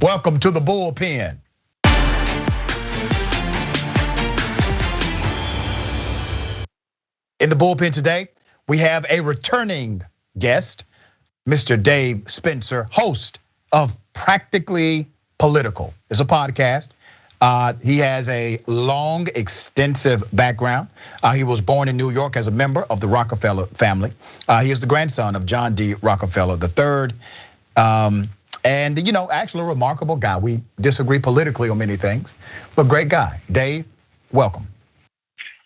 Welcome to the Bullpen. In the Bullpen today, we have a returning guest, Mr. Dave Spencer, host of Practically Political. It's a podcast. He has a long, extensive background. He was born in New York as a member of the Rockefeller family. He is the grandson of John D. Rockefeller III. And actually a remarkable guy. We disagree politically on many things, but great guy. Dave, welcome.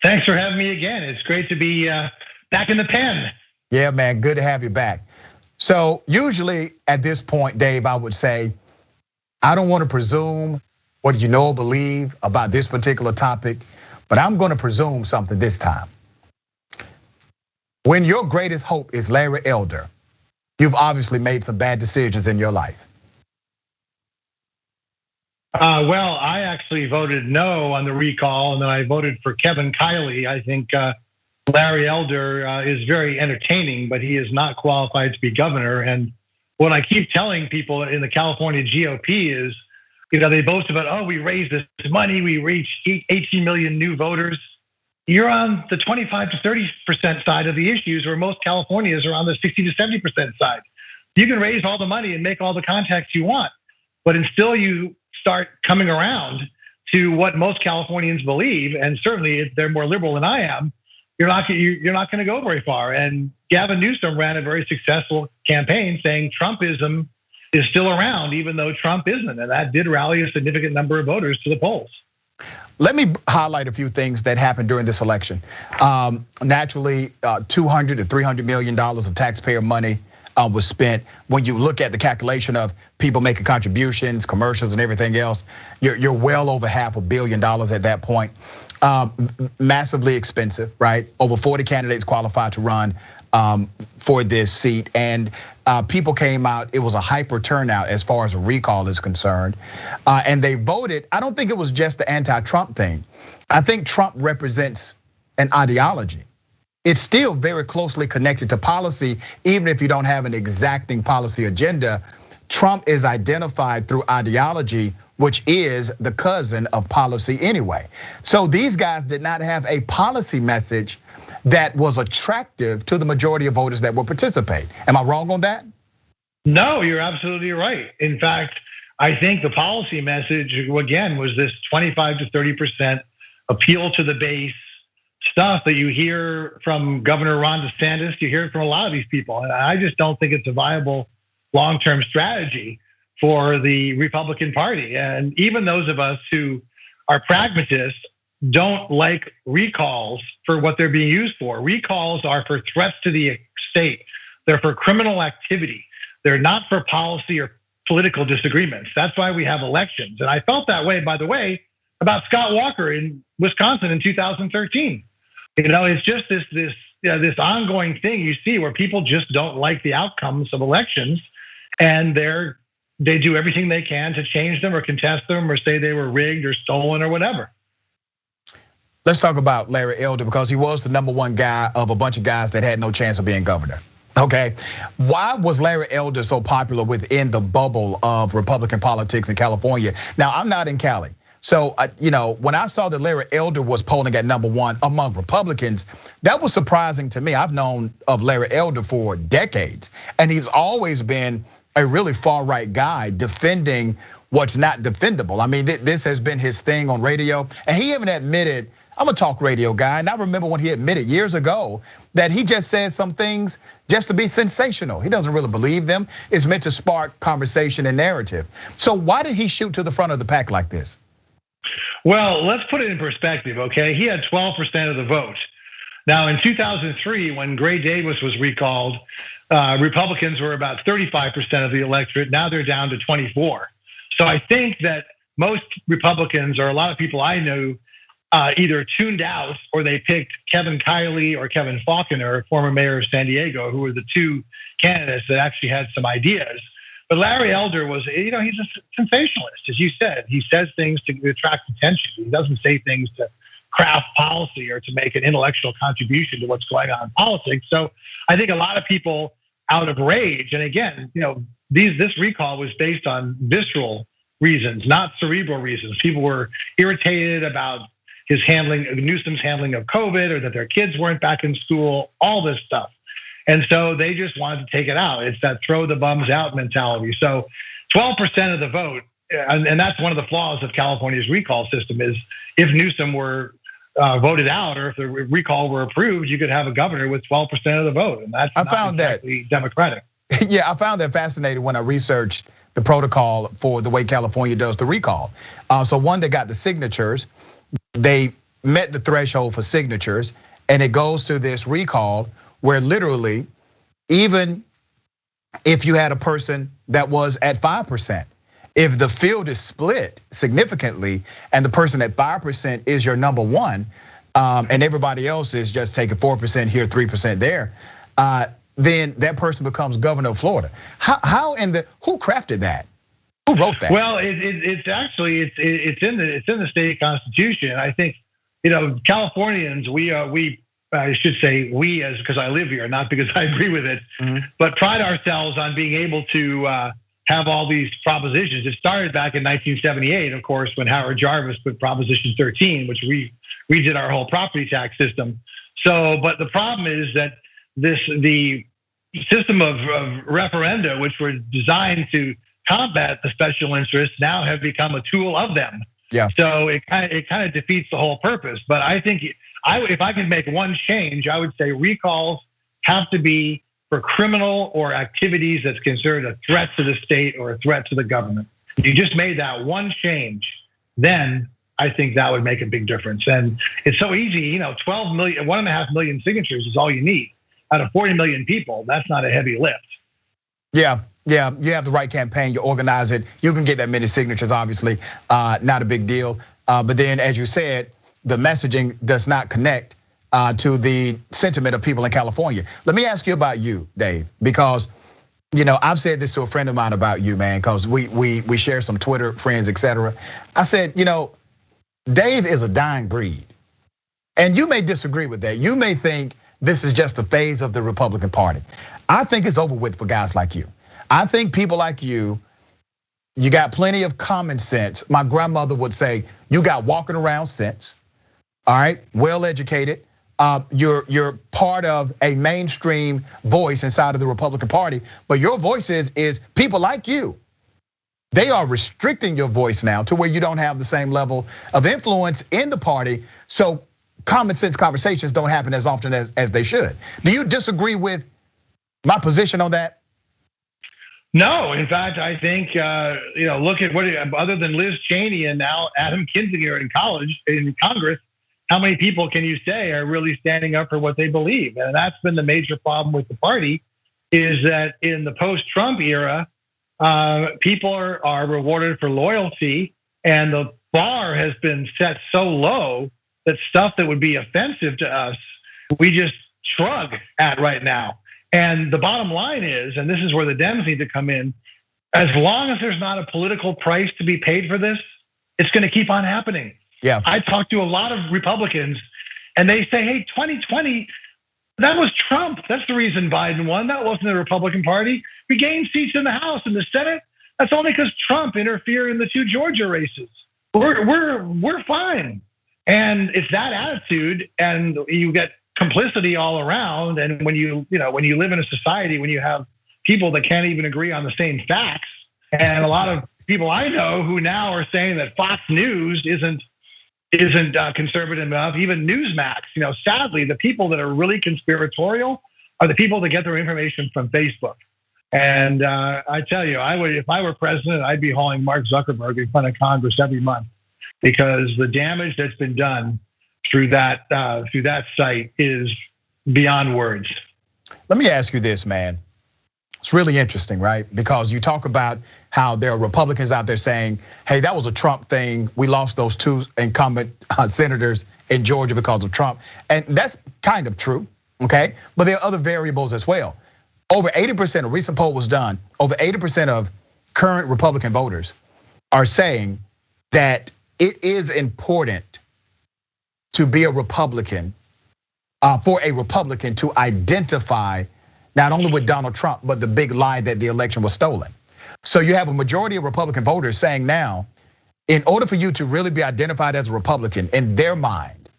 Thanks for having me again. It's great to be back in the pen. Yeah, man, good to have you back. So usually at this point, Dave, I would say, I don't want to presume what you know or believe about this particular topic, but I'm going to presume something this time. When your greatest hope is Larry Elder, you've obviously made some bad decisions in your life. Well, I actually voted no on the recall, and then I voted for Kevin Kiley. I think Larry Elder is very entertaining, but he is not qualified to be governor. And what I keep telling people in the California GOP is, they boast about, oh, we raised this money, we reached 18 million new voters. You're on the 25 to 30% side of the issues, where most Californians are on the 60 to 70% side. You can raise all the money and make all the contacts you want, but until you start coming around to what most Californians believe, and certainly if they're more liberal than I am, you're not going to go very far. And Gavin Newsom ran a very successful campaign saying Trumpism is still around, even though Trump isn't, and that did rally a significant number of voters to the polls. Let me highlight a few things that happened during this election. Naturally, $200 to $300 million of taxpayer money was spent. When you look at the calculation of people making contributions, commercials, and everything else, you're well over $500 million at that point. Massively expensive, right? Over 40 candidates qualified to run for this seat, and people came out. It was a hyper turnout as far as a recall is concerned, and they voted. I don't think it was just the anti-Trump thing. I think Trump represents an ideology. It's still very closely connected to policy, even if you don't have an exacting policy agenda. Trump is identified through ideology, which is the cousin of policy anyway. So these guys did not have a policy message that was attractive to the majority of voters that will participate. Am I wrong on that? No, you're absolutely right. In fact, I think the policy message, again, was this 25 to 30% appeal to the base stuff that you hear from Governor Ron DeSantis. You hear it from a lot of these people. And I just don't think it's a viable long-term strategy for the Republican Party. And even those of us who are pragmatists don't like recalls for what they're being used for. Recalls are for threats to the state. They're for criminal activity. They're not for policy or political disagreements. That's why we have elections. And I felt that way, by the way, about Scott Walker in Wisconsin in 2013. It's just this ongoing thing you see where people just don't like the outcomes of elections, and they do everything they can to change them or contest them or say they were rigged or stolen or whatever. Let's talk about Larry Elder, because he was the #1 guy of a bunch of guys that had no chance of being governor. Okay, why was Larry Elder so popular within the bubble of Republican politics in California? Now, I'm not in Cali. So, when I saw that Larry Elder was polling at #1 among Republicans, that was surprising to me. I've known of Larry Elder for decades, and he's always been a really far-right guy defending what's not defendable. I mean, this has been his thing on radio, and he even admitted, I'm a talk radio guy, and I remember when he admitted years ago that he just says some things just to be sensational. He doesn't really believe them. It's meant to spark conversation and narrative. So why did he shoot to the front of the pack like this? Well, let's put it in perspective, okay? He had 12% of the vote. Now, in 2003, when Gray Davis was recalled, Republicans were about 35% of the electorate. Now they're down to 24. So I think that most Republicans, or a lot of people I know, either tuned out or they picked Kevin Kiley or Kevin Faulconer, former mayor of San Diego, who were the two candidates that actually had some ideas. But Larry Elder was, he's a sensationalist, as you said. He says things to attract attention. He doesn't say things to craft policy or to make an intellectual contribution to what's going on in politics. So I think a lot of people, out of rage, and again, this recall was based on visceral reasons, not cerebral reasons. People were irritated about Newsom's handling of COVID, or that their kids weren't back in school, all this stuff. And so they just wanted to take it out. It's that throw the bums out mentality. So 12% of the vote, and that's one of the flaws of California's recall system, is if Newsom were voted out, or if the recall were approved, you could have a governor with 12% of the vote, and that's not exactly democratic. Yeah, I found that fascinating when I researched the protocol for the way California does the recall. So one, they got the signatures, they met the threshold for signatures, and it goes to this recall where literally, even if you had a person that was at 5%, if the field is split significantly and the person at 5% is your number one, and everybody else is just taking 4% here, 3% there, then that person becomes governor of Florida. Who crafted that? Who wrote that? Well, it's actually it's in the state constitution. I think, Californians, I should say we, as because I live here, not because I agree with it, but pride ourselves on being able to have all these propositions. It started back in 1978, of course, when Howard Jarvis put Proposition 13, which redid our whole property tax system. So, but the problem is that the system of referenda, which were designed to combat the special interests, now have become a tool of them. Yeah. So it kind of defeats the whole purpose. But I think if I could make one change, I would say recalls have to be for criminal or activities that's considered a threat to the state or a threat to the government. If you just made that one change, then I think that would make a big difference. And it's so easy, 12 million, 1.5 million signatures is all you need out of 40 million people. That's not a heavy lift. Yeah, you have the right campaign, you organize it, you can get that many signatures, obviously, not a big deal. But then, as you said, the messaging does not connect to the sentiment of people in California. Let me ask you about you, Dave, because I've said this to a friend of mine about you, man, because we share some Twitter friends, etc. I said, Dave is a dying breed, and you may disagree with that. You may think this is just a phase of the Republican Party. I think it's over with for guys like you. I think people like you got plenty of common sense. My grandmother would say, you got walking around sense. All right, well educated. You're part of a mainstream voice inside of the Republican Party, but your voice is people like you. They are restricting your voice now to where you don't have the same level of influence in the party. So common sense conversations don't happen as often as they should. Do you disagree with my position on that? No, in fact, I think look at what other than Liz Cheney and now Adam Kinzinger in Congress. How many people can you say are really standing up for what they believe? And that's been the major problem with the party, is that in the post-Trump era, people are rewarded for loyalty, and the bar has been set so low that stuff that would be offensive to us, we just shrug at right now. And the bottom line is, and this is where the Dems need to come in, as long as there's not a political price to be paid for this, it's gonna keep on happening. Yeah, I talked to a lot of Republicans, and they say, hey, 2020, that was Trump. That's the reason Biden won. That wasn't the Republican Party. We gained seats in the House and the Senate. That's only because Trump interfered in the 2 Georgia races. We're fine. And it's that attitude, and you get complicity all around. And when you live in a society, when you have people that can't even agree on the same facts, and a lot of people I know who now are saying that Fox News isn't conservative enough, even Newsmax. Sadly, the people that are really conspiratorial are the people that get their information from Facebook. And I tell you, if I were president, I'd be hauling Mark Zuckerberg in front of Congress every month, because the damage that's been done through that site is beyond words. Let me ask you this, man. It's really interesting, right? Because you talk about how there are Republicans out there saying, hey, that was a Trump thing. We lost those 2 incumbent senators in Georgia because of Trump. And that's kind of true, okay? But there are other variables as well. Over 80%, a recent poll was done, over 80% of current Republican voters are saying that it is important to be a Republican, for a Republican to identify not only with Donald Trump, but the big lie that the election was stolen. So you have a majority of Republican voters saying now, in order for you to really be identified as a Republican in their mind,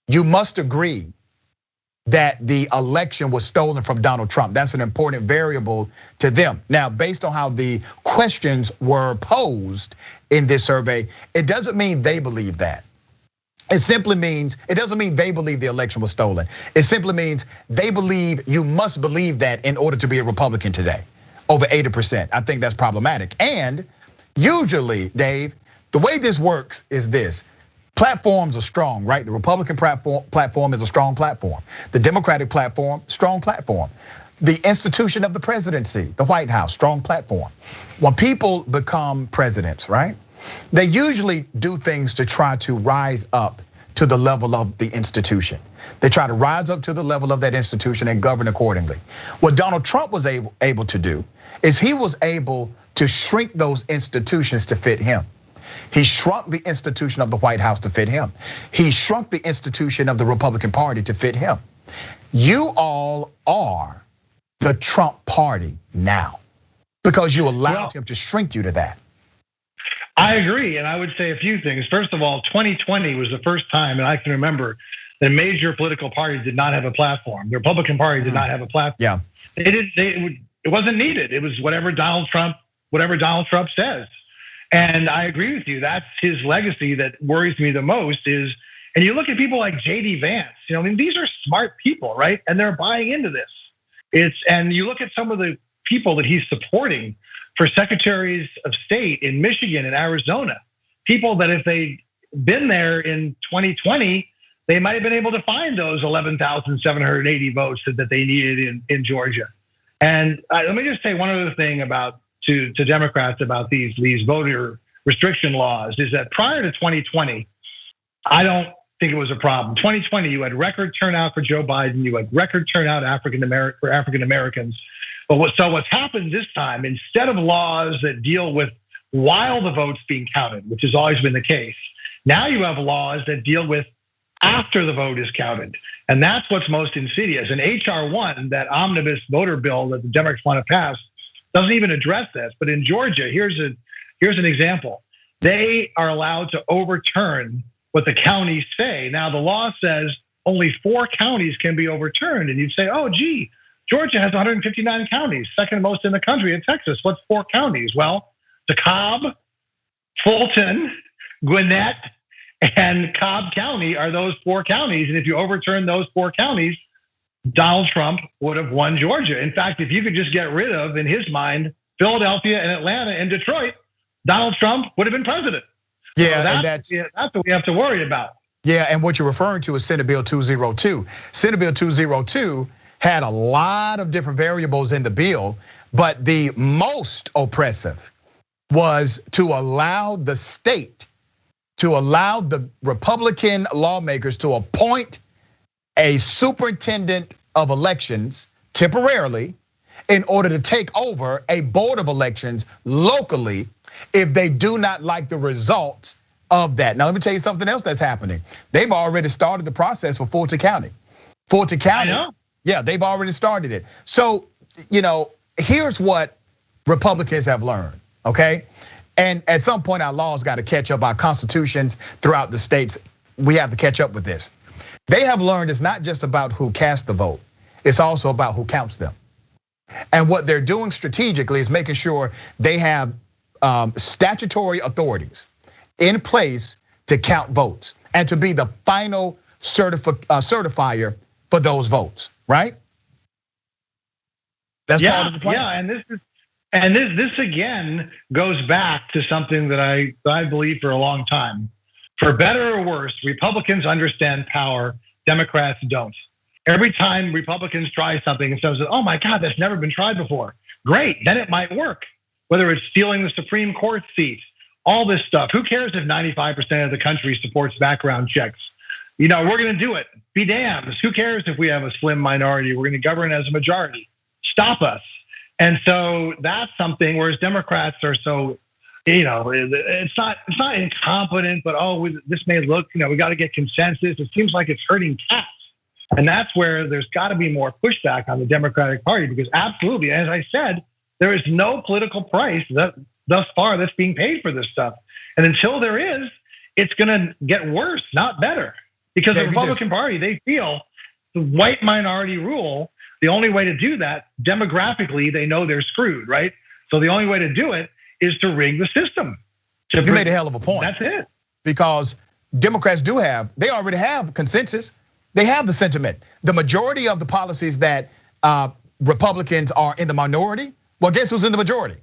you must agree that the election was stolen from Donald Trump. That's an important variable to them. Now, based on how the questions were posed in this survey, it doesn't mean they believe that. It simply means, it doesn't mean they believe the election was stolen. It simply means they believe you must believe that in order to be a Republican today, over 80%. I think that's problematic. And usually, Dave, the way this works is this. Platforms are strong, right? The Republican platform is a strong platform. The Democratic platform, strong platform. The institution of the presidency, the White House, strong platform. When people become presidents, right? They usually do things to try to rise up to the level of the institution. They try to rise up to the level of that institution and govern accordingly. What Donald Trump was able to do is he was able to shrink those institutions to fit him. He shrunk the institution of the White House to fit him. He shrunk the institution of the Republican Party to fit him. You all are the Trump party now because you allowed him to shrink you to that. I agree, and I would say a few things. First of all, 2020 was the first time, and I can remember, that major political parties did not have a platform. The Republican Party did not have a platform. Yeah, it wasn't needed. It was whatever Donald Trump says. And I agree with you. That's his legacy that worries me the most is, and you look at people like J.D. Vance, I mean, these are smart people, right? And they're buying into this. And you look at some of the people that he's supporting for secretaries of state in Michigan and Arizona, people that if they'd been there in 2020, they might have been able to find those 11,780 votes that they needed in Georgia. And let me just say one other thing to Democrats about these voter restriction laws is that prior to 2020, I don't think it was a problem. 2020, you had record turnout for Joe Biden, you had record turnout for African Americans. But what's happened this time, instead of laws that deal with while the vote's being counted, which has always been the case, now you have laws that deal with after the vote is counted. And that's what's most insidious. And HR 1, that omnibus voter bill that the Democrats want to pass, doesn't even address this. But in Georgia, here's an example. They are allowed to overturn what the counties say. Now, the law says only 4 counties can be overturned. And you'd say, oh, gee, Georgia has 159 counties, second most in the country in Texas. What's 4 counties? Well, DeKalb, Fulton, Gwinnett, and Cobb County are those 4 counties. And if you overturn those 4 counties, Donald Trump would have won Georgia. In fact, if you could just get rid of, in his mind, Philadelphia and Atlanta and Detroit, Donald Trump would have been president. Yeah, so that's what we have to worry about. Yeah, and what you're referring to is Senate Bill 202. Senate Bill 202 had a lot of different variables in the bill, but the most oppressive was to allow the state, to allow the Republican lawmakers to appoint a superintendent of elections temporarily in order to take over a board of elections locally if they do not like the results of that. Now, let me tell you something else that's happening. They've already started the process for Fulton County. Fulton County, yeah, they've already started it. So, here's what Republicans have learned, okay? And at some point, our laws got to catch up, our constitutions throughout the states, we have to catch up with this. They have learned it's not just about who casts the vote, it's also about who counts them. And what they're doing strategically is making sure they have statutory authorities in place to count votes and to be the final certifier for those votes, right? That's part of the plan. Yeah, and this again goes back to something that I believe for a long time. For better or worse, Republicans understand power, Democrats don't. Every time Republicans try something and says, oh my God, that's never been tried before. Great, then it might work. Whether it's stealing the Supreme Court seat, all this stuff. Who cares if 95% of the country supports background checks? We're gonna do it. Be damned. Who cares if we have a slim minority? We're gonna govern as a majority. Stop us. And so that's something, whereas Democrats are so, it's not incompetent, but this may look, we got to get consensus. It seems like it's hurting cats. And that's where there's got to be more pushback on the Democratic Party, because absolutely, as I said, There is no political price that thus far that's being paid for this stuff. And until there is, it's gonna get worse, not better. Because the Republican Party, they feel the white minority rule, the only way to do that, demographically, they know they're screwed, right? So the only way to do it is to rig the system. You made a hell of a point. That's it. Because Democrats they already have consensus. They have the sentiment. The majority of the policies that Republicans are in the minority, well, guess who's in the majority?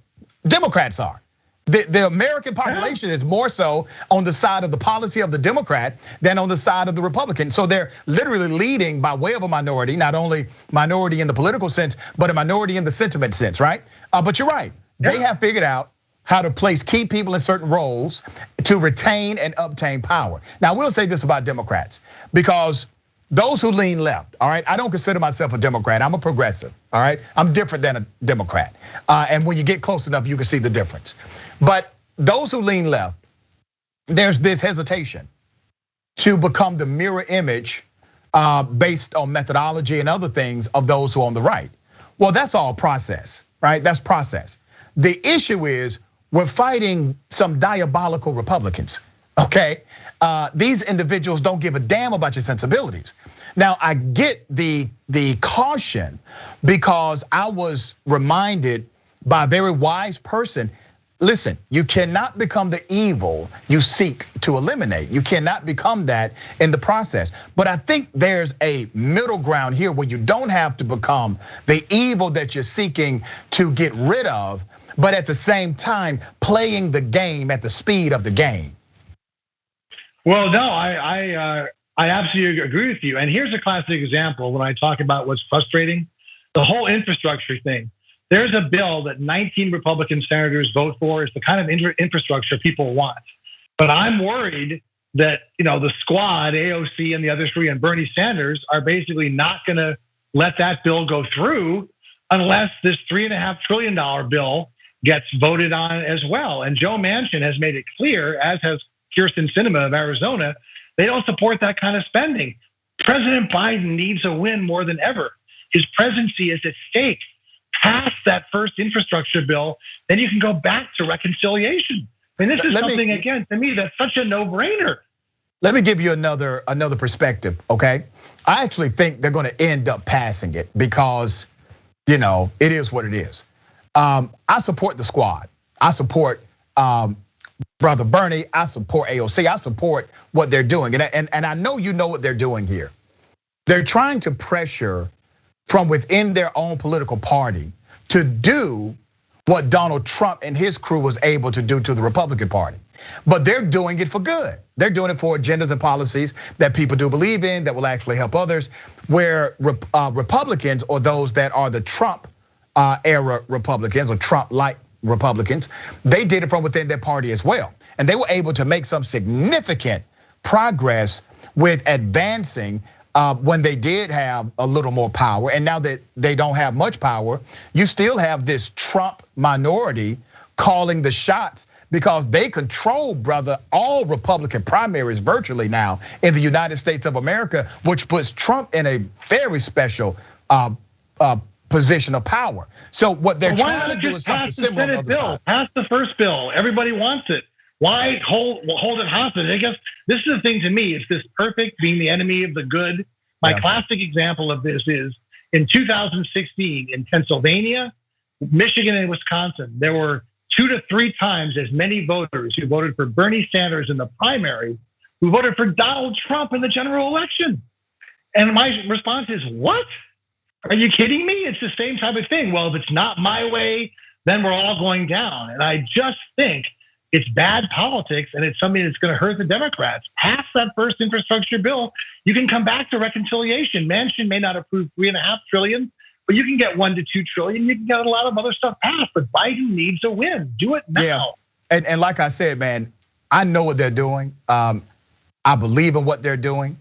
Democrats are. The American population is more so on the side of the policy of the Democrat than on the side of the Republican. So they're literally leading by way of a minority, not only minority in the political sense, but a minority in the sentiment sense, right? But you're right. They have figured out how to place key people in certain roles to retain and obtain power. Now, I will say this about Democrats, because those who lean left, all right, I don't consider myself a Democrat. I'm a progressive, all right? I'm different than a Democrat. And when you get close enough, you can see the difference. But those who lean left, there's this hesitation to become the mirror image based on methodology and other things of those who are on the right. Well, that's all process, right? That's process. The issue is we're fighting some diabolical Republicans, okay? These individuals don't give a damn about your sensibilities. Now, I get the caution because I was reminded by a very wise person. Listen, you cannot become the evil you seek to eliminate. You cannot become that in the process. But I think there's a middle ground here where you don't have to become the evil that you're seeking to get rid of, but at the same time, playing the game at the speed of the game. Well, no, I absolutely agree with you. And here's a classic example when I talk about what's frustrating, the whole infrastructure thing. There's a bill that 19 Republican senators vote for. It's the kind of infrastructure people want. But I'm worried that the squad, AOC and the other three, and Bernie Sanders are basically not gonna let that bill go through unless this $3.5 trillion bill gets voted on as well. And Joe Manchin has made it clear, as has Kirsten Sinema of Arizona, they don't support that kind of spending. President Biden needs a win more than ever. His presidency is at stake. Pass that first infrastructure bill, then you can go back to reconciliation. I mean, this is something, again, to me, that's such a no-brainer. Let me give you another perspective, okay? I actually think they're gonna end up passing it because, it is what it is. I support the squad. I support Brother Bernie. I support AOC. I support what they're doing. And I know you know what they're doing here. They're trying to pressure from within their own political party to do what Donald Trump and his crew was able to do to the Republican Party. But they're doing it for good. They're doing it for agendas and policies that people do believe in, that will actually help others, where Republicans, or those that are the Trump era Republicans or Trump-like Republicans, they did it from within their party as well. And they were able to make some significant progress with advancing when they did have a little more power. And now that they don't have much power, you still have this Trump minority calling the shots because they control, brother, all Republican primaries virtually now in the United States of America, which puts Trump in a very special position of power. So what they're trying to do is something similar on the other side. Pass the first bill. Everybody wants it. Why hold it hostage? I guess this is the thing to me. It's this perfect being the enemy of the good. My classic example of this is in 2016 in Pennsylvania, Michigan, and Wisconsin, there were 2 to 3 times as many voters who voted for Bernie Sanders in the primary who voted for Donald Trump in the general election. And my response is, what? Are you kidding me? It's the same type of thing. Well, if it's not my way, then we're all going down. And I just think it's bad politics, and it's something that's going to hurt the Democrats. Pass that first infrastructure bill. You can come back to reconciliation. Manchin may not approve $3.5 trillion, but you can get $1 to $2 trillion. You can get a lot of other stuff passed. But Biden needs a win. Do it now. Yeah. And like I said, man, I know what they're doing. I believe in what they're doing.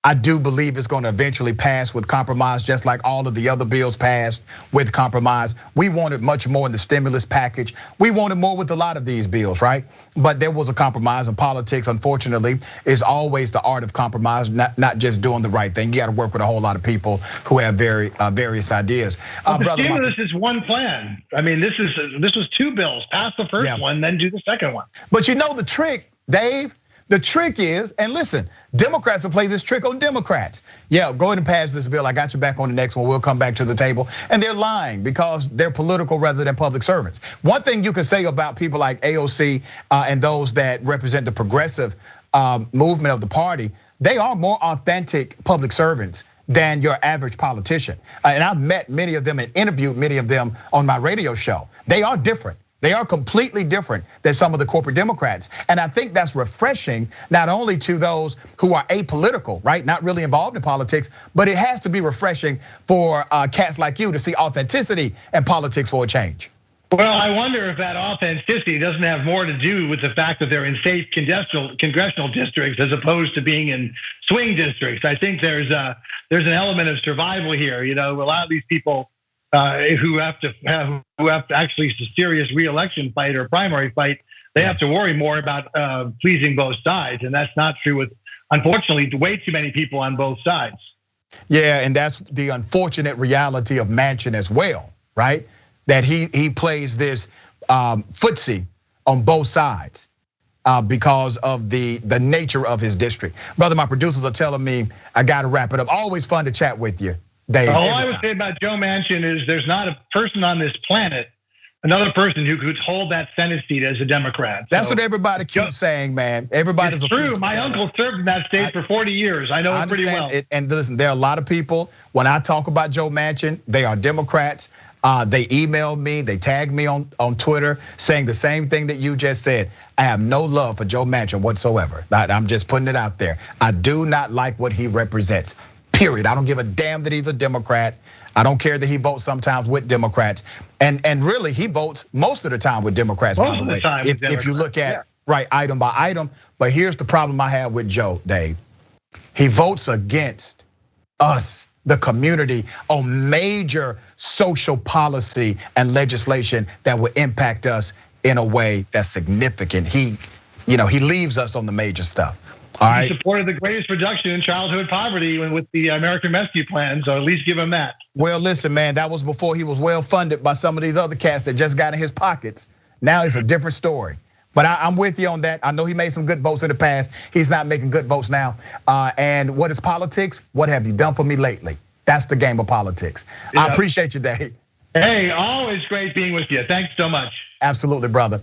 I do believe it's going to eventually pass with compromise, just like all of the other bills passed with compromise. We wanted much more in the stimulus package. We wanted more with a lot of these bills, right? But there was a compromise, and politics, unfortunately, is always the art of compromise, not just doing the right thing. You got to work with a whole lot of people who have various ideas. The stimulus is one plan. I mean, this was two bills. Pass the first one, then do the second one. But you know the trick, Dave? The trick is, and listen, Democrats will play this trick on Democrats. Yeah, go ahead and pass this bill. I got you back on the next one. We'll come back to the table. And they're lying because they're political rather than public servants. One thing you can say about people like AOC and those that represent the progressive movement of the party, they are more authentic public servants than your average politician. And I've met many of them and interviewed many of them on my radio show. They are different. They are completely different than some of the corporate Democrats. And I think that's refreshing, not only to those who are apolitical, right? Not really involved in politics, but it has to be refreshing for cats like you to see authenticity in politics for a change. Well, I wonder if that authenticity doesn't have more to do with the fact that they're in safe congressional districts as opposed to being in swing districts. I think there's an element of survival here. You know, a lot of these people who have to actually a serious re-election fight or primary fight, they have to worry more about pleasing both sides, and that's not true with, unfortunately, way too many people on both sides. Yeah, and that's the unfortunate reality of Manchin as well, right? That he plays this footsie on both sides because of the nature of his district. Brother, my producers are telling me I got to wrap it up. Always fun to chat with you, Dave. All I would say about Joe Manchin is there's not a person on this planet, another person who could hold that Senate seat as a Democrat. That's what everybody keeps saying, man. Everybody's true. My uncle served in that state for 40 years. I know it pretty well. And listen, there are a lot of people, when I talk about Joe Manchin, they are Democrats. They email me, they tag me on Twitter saying the same thing that you just said. I have no love for Joe Manchin whatsoever. I'm just putting it out there. I do not like what he represents. Period. I don't give a damn that he's a Democrat. I don't care that he votes sometimes with Democrats. And really, he votes most of the time with Democrats, by the way. If you look at right item by item. But here's the problem I have with Joe, Dave. He votes against us, the community, on major social policy and legislation that will impact us in a way that's significant. He leaves us on the major stuff. All right. He supported the greatest reduction in childhood poverty with the American Rescue Plan, so at least give him that. Well, listen, man, that was before he was well funded by some of these other cats that just got in his pockets. Now it's a different story. But I'm with you on that. I know he made some good votes in the past. He's not making good votes now. And what is politics? What have you done for me lately? That's the game of politics. I appreciate you, Dave. Hey, always great being with you. Thanks so much. Absolutely, brother.